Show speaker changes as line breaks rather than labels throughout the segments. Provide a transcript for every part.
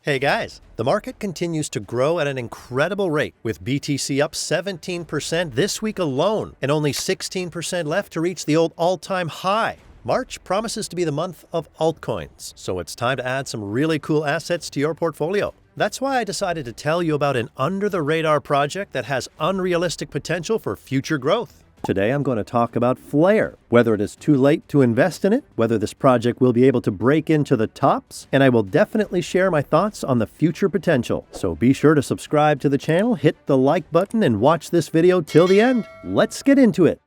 Hey guys, the market continues to grow at an incredible rate, with BTC up 17% this week alone and only 16% left to reach the old all-time high. March promises to be the month of altcoins, so it's time to add some really cool assets to your portfolio. That's why I decided to tell you about an under-the-radar project that has unrealistic potential for future growth. Today I'm going to talk about Flare, whether it is too late to invest in it, whether this project will be able to break into the tops, and I will definitely share my thoughts on the future potential. So be sure to subscribe to the channel, hit the like button, and watch this video till the end. Let's get into it.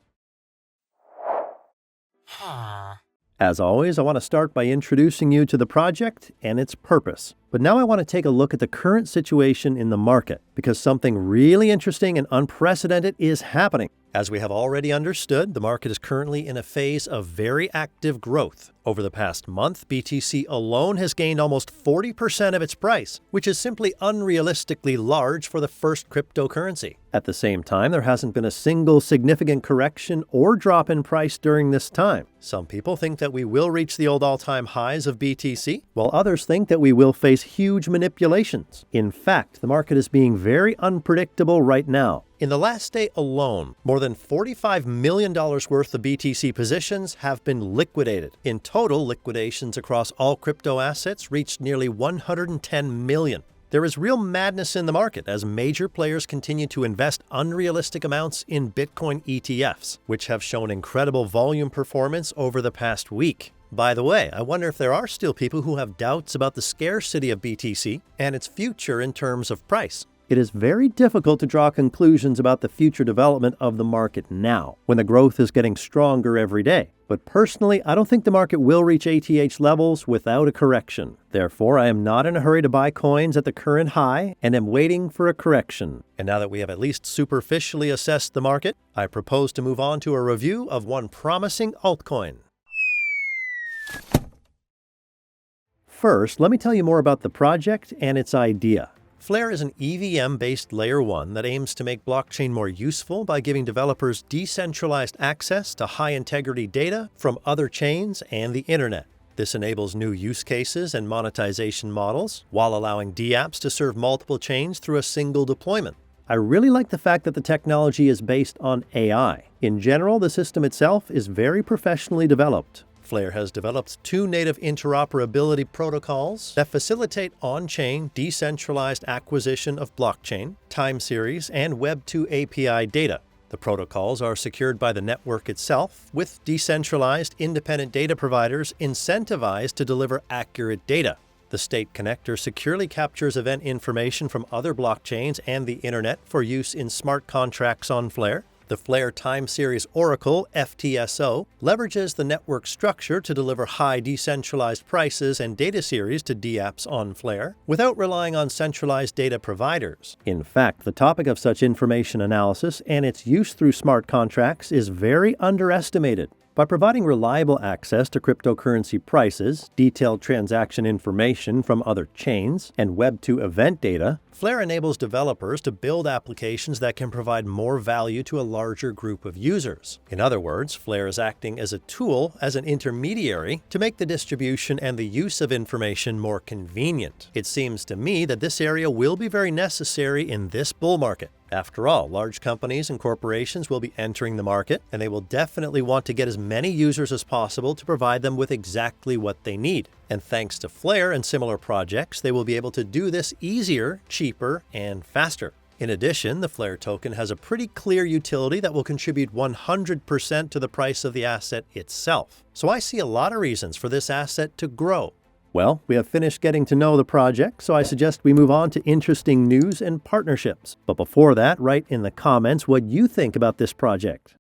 As always, I want to start by introducing you to the project and its purpose. But now I want to take a look at the current situation in the market, because something really interesting and unprecedented is happening. As we have already understood, the market is currently in a phase of very active growth. Over the past month, BTC alone has gained almost 40% of its price, which is simply unrealistically large for the first cryptocurrency. At the same time, there hasn't been a single significant correction or drop in price during this time. Some people think that we will reach the old all-time highs of BTC, while others think that we will face huge manipulations. In fact, the market is being very unpredictable right now. In the last day alone, more than $45 million worth of BTC positions have been liquidated. In total, liquidations across all crypto assets reached nearly 110 million. There is real madness in the market as major players continue to invest unrealistic amounts in Bitcoin ETFs, which have shown incredible volume performance over the past week. By the way, I wonder if there are still people who have doubts about the scarcity of BTC and its future in terms of price. It is very difficult to draw conclusions about the future development of the market now, when the growth is getting stronger every day. But personally, I don't think the market will reach ATH levels without a correction. Therefore, I am not in a hurry to buy coins at the current high and am waiting for a correction. And now that we have at least superficially assessed the market, I propose to move on to a review of one promising altcoin. First, let me tell you more about the project and its idea. Flare is an EVM-based Layer 1 that aims to make blockchain more useful by giving developers decentralized access to high-integrity data from other chains and the internet. This enables new use cases and monetization models, while allowing dApps to serve multiple chains through a single deployment. I really like the fact that the technology is based on AI. In general, the system itself is very professionally developed. Flare has developed two native interoperability protocols that facilitate on-chain decentralized acquisition of blockchain, time series, and Web2 API data. The protocols are secured by the network itself, with decentralized independent data providers incentivized to deliver accurate data. The state connector securely captures event information from other blockchains and the internet for use in smart contracts on Flare. The Flare Time Series Oracle, FTSO, leverages the network structure to deliver high decentralized prices and data series to dApps on Flare without relying on centralized data providers. In fact, the topic of such information analysis and its use through smart contracts is very underestimated. By providing reliable access to cryptocurrency prices, detailed transaction information from other chains, and Web2 event data, Flare enables developers to build applications that can provide more value to a larger group of users. In other words, Flare is acting as a tool, as an intermediary, to make the distribution and the use of information more convenient. It seems to me that this area will be very necessary in this bull market. After all, large companies and corporations will be entering the market, and they will definitely want to get as many users as possible to provide them with exactly what they need. And thanks to Flare and similar projects, they will be able to do this easier, cheaper, and faster. In addition, the Flare token has a pretty clear utility that will contribute 100% to the price of the asset itself. So I see a lot of reasons for this asset to grow. Well, we have finished getting to know the project, so I suggest we move on to interesting news and partnerships. But before that, write in the comments what you think about this project.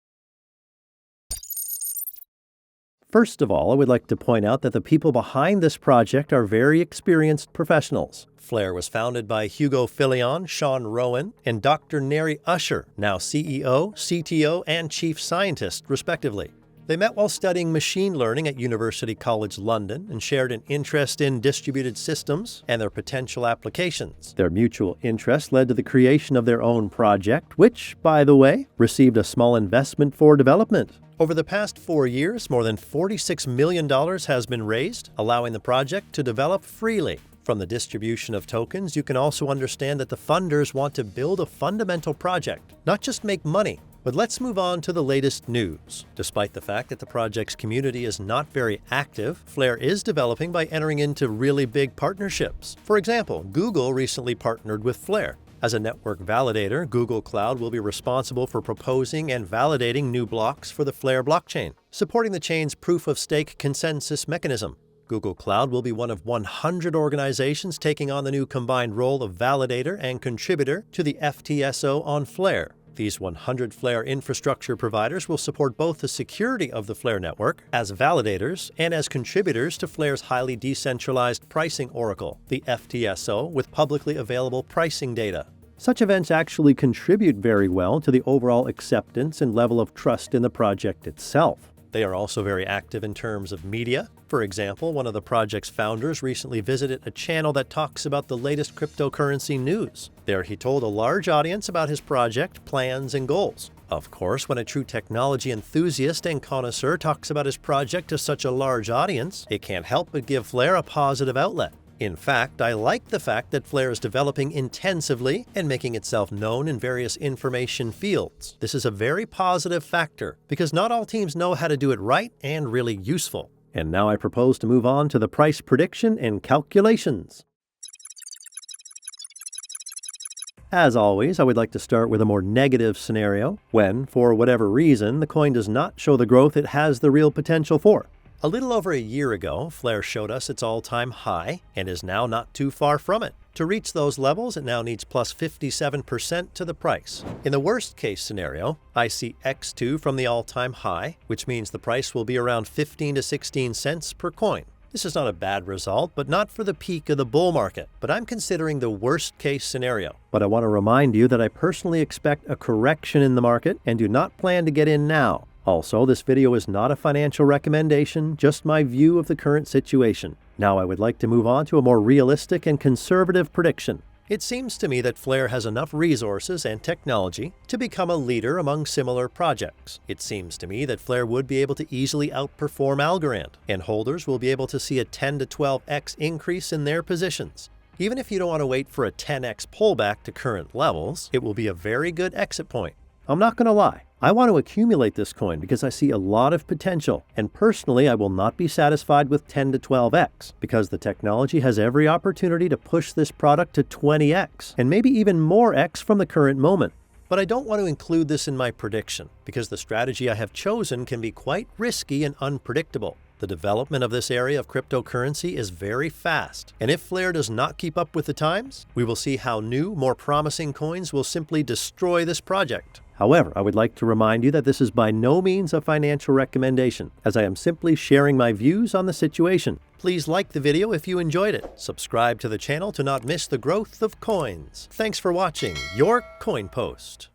First of all, I would like to point out that the people behind this project are very experienced professionals. Flare was founded by Hugo Filion, Sean Rowan, and Dr. Neri Usher, now CEO, CTO, and Chief Scientist, respectively. They met while studying machine learning at University College London and shared an interest in distributed systems and their potential applications. Their mutual interest led to the creation of their own project, which, by the way, received a small investment for development. Over the past 4 years, more than $46 million has been raised, allowing the project to develop freely. From the distribution of tokens, you can also understand that the funders want to build a fundamental project, not just make money. But let's move on to the latest news. Despite the fact that the project's community is not very active, Flare is developing by entering into really big partnerships. For example, Google recently partnered with Flare. As a network validator, Google Cloud will be responsible for proposing and validating new blocks for the Flare blockchain, supporting the chain's proof-of-stake consensus mechanism. Google Cloud will be one of 100 organizations taking on the new combined role of validator and contributor to the FTSO on Flare. These 100 Flare infrastructure providers will support both the security of the Flare network as validators and as contributors to Flare's highly decentralized pricing oracle, the FTSO, with publicly available pricing data. Such events actually contribute very well to the overall acceptance and level of trust in the project itself. They are also very active in terms of media. For example, one of the project's founders recently visited a channel that talks about the latest cryptocurrency news. There he told a large audience about his project, plans, and goals. Of course, when a true technology enthusiast and connoisseur talks about his project to such a large audience, it can't help but give Flare a positive outlet. In fact, I like the fact that Flare is developing intensively and making itself known in various information fields. This is a very positive factor because not all teams know how to do it right and really useful. And now I propose to move on to the price prediction and calculations. As always, I would like to start with a more negative scenario, when, for whatever reason, the coin does not show the growth it has the real potential for. A little over a year ago, Flare showed us its all-time high and is now not too far from it. To reach those levels, it now needs plus 57% to the price. In the worst-case scenario, I see X2 from the all-time high, which means the price will be around 15 to 16 cents per coin. This is not a bad result, but not for the peak of the bull market. But I'm considering the worst-case scenario. But I want to remind you that I personally expect a correction in the market and do not plan to get in now. Also, this video is not a financial recommendation, just my view of the current situation. Now I would like to move on to a more realistic and conservative prediction. It seems to me that Flare has enough resources and technology to become a leader among similar projects. It seems to me that Flare would be able to easily outperform Algorand, and holders will be able to see a 10 to 12x increase in their positions. Even if you don't want to wait for a 10x pullback to current levels, it will be a very good exit point. I'm not going to lie. I want to accumulate this coin because I see a lot of potential, and personally I will not be satisfied with 10 to 12x because the technology has every opportunity to push this product to 20x and maybe even more x from the current moment. But I don't want to include this in my prediction because the strategy I have chosen can be quite risky and unpredictable. The development of this area of cryptocurrency is very fast, and if Flare does not keep up with the times, we will see how new, more promising coins will simply destroy this project. However, I would like to remind you that this is by no means a financial recommendation, as I am simply sharing my views on the situation. Please like the video if you enjoyed it. Subscribe to the channel to not miss the growth of coins. Thanks for watching your Coin Post.